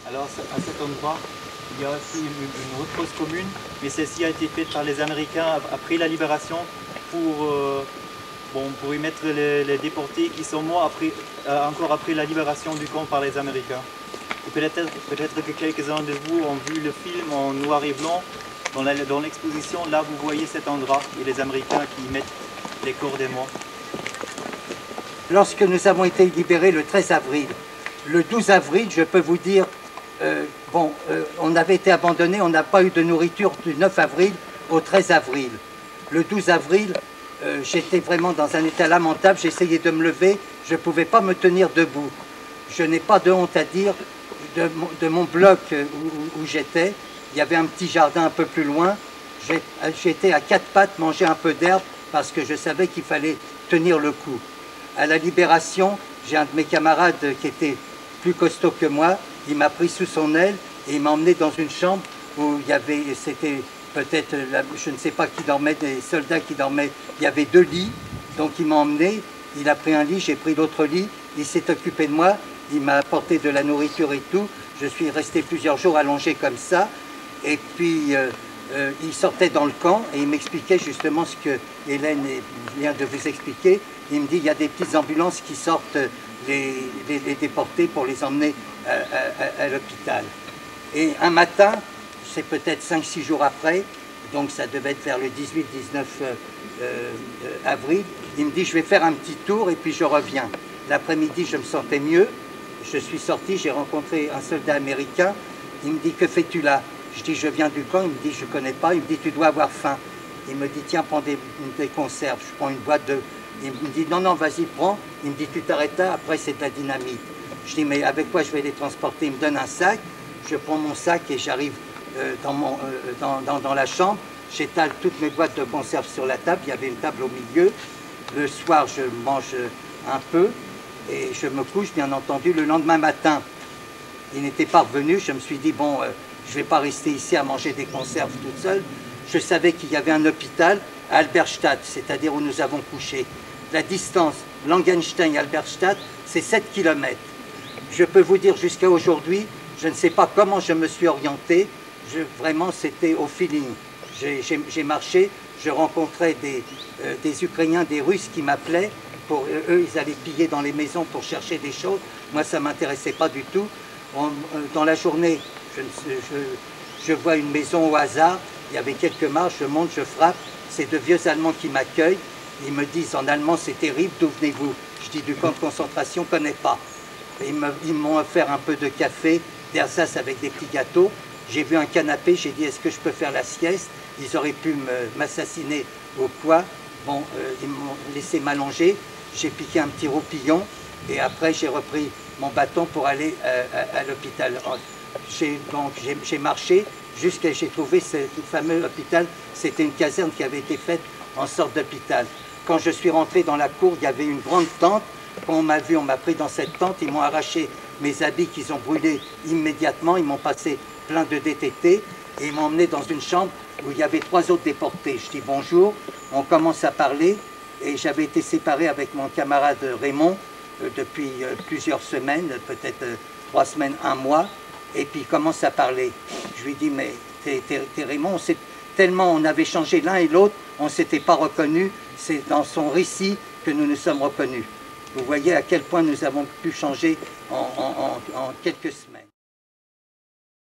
Alors à cet endroit, il y a aussi une autre fosse commune, mais celle-ci a été faite par les Américains après la libération pour y mettre les déportés qui sont morts encore après la libération du camp par les Américains. Peut-être que quelques-uns de vous ont vu le film en noir et blanc. Dans l'exposition, là vous voyez cet endroit et les Américains qui mettent les corps des morts. Lorsque nous avons été libérés le 13 avril, le 12 avril, je peux vous dire, on avait été abandonnés, on n'a pas eu de nourriture du 9 avril au 13 avril. Le 12 avril, j'étais vraiment dans un état lamentable, j'essayais de me lever, je ne pouvais pas me tenir debout. Je n'ai pas de honte à dire, de mon bloc où j'étais, il y avait un petit jardin un peu plus loin, j'étais à quatre pattes manger un peu d'herbe parce que je savais qu'il fallait tenir le coup. À la libération, j'ai un de mes camarades qui était plus costaud que moi, il m'a pris sous son aile et il m'a emmené dans une chambre où il y avait, c'était peut-être, je ne sais pas qui dormait, des soldats qui dormaient, il y avait 2 lits, donc il m'a emmené, il a pris un lit, j'ai pris l'autre lit, il s'est occupé de moi, il m'a apporté de la nourriture et tout, je suis resté plusieurs jours allongé comme ça, et puis il sortait dans le camp et il m'expliquait justement ce que Hélène vient de vous expliquer. Il me dit il y a des petites ambulances qui sortent les déportés pour les emmener à l'hôpital. Et un matin, c'est peut-être 5-6 jours après, donc ça devait être vers le 18-19 avril, il me dit je vais faire un petit tour et puis je reviens. L'après-midi je me sentais mieux, je suis sorti, j'ai rencontré un soldat américain, il me dit que fais-tu là? Je dis je viens du camp, il me dit je ne connais pas, il me dit tu dois avoir faim. Il me dit tiens prends des conserves, je prends une boîte de... Il me dit non vas-y prends, il me dit tu t'arrêtes là, après c'est de la dynamite. Je dis mais avec quoi je vais les transporter? Il me donne un sac, je prends mon sac et j'arrive dans la chambre, j'étale toutes mes boîtes de conserve sur la table, il y avait une table au milieu, le soir je mange un peu et je me couche bien entendu. Le lendemain matin, il n'était pas revenu, je me suis dit bon, je ne vais pas rester ici à manger des conserves toute seule. Je savais qu'il y avait un hôpital à Alberstadt, c'est-à-dire où nous avons couché. La distance Langenstein-Alberstadt, c'est 7 km. Je peux vous dire jusqu'à aujourd'hui, je ne sais pas comment je me suis orienté, vraiment c'était au feeling. J'ai marché, je rencontrais des Ukrainiens, des Russes qui m'appelaient, eux ils allaient piller dans les maisons pour chercher des choses, moi ça ne m'intéressait pas du tout. Dans la journée, je vois une maison au hasard, il y avait quelques marches, je monte, je frappe, c'est de vieux Allemands qui m'accueillent, ils me disent en allemand c'est terrible, d'où venez-vous? Je dis du camp de concentration, je ne connais pas. Ils m'ont offert un peu de café, d'ersatz avec des petits gâteaux, j'ai vu un canapé, j'ai dit est-ce que je peux faire la sieste? Ils auraient pu m'assassiner au poids, bon, ils m'ont laissé m'allonger, j'ai piqué un petit roupillon et après j'ai repris mon bâton pour aller à l'hôpital. J'ai marché jusqu'à j'ai trouvé ce fameux hôpital, c'était une caserne qui avait été faite en sorte d'hôpital. Quand je suis rentré dans la cour, il y avait une grande tente. Quand on m'a vu, on m'a pris dans cette tente, ils m'ont arraché mes habits qu'ils ont brûlés immédiatement, ils m'ont passé plein de DTT et ils m'ont emmené dans une chambre où il y avait 3 autres déportés. Je dis bonjour, on commence à parler et j'avais été séparé avec mon camarade Raymond depuis plusieurs semaines, peut-être 3 semaines, 1 mois, et puis il commence à parler. Je lui dis mais t'es Raymond, tellement on avait changé l'un et l'autre, on ne s'était pas reconnus, c'est dans son récit que nous nous sommes reconnus. Vous voyez à quel point nous avons pu changer en quelques semaines.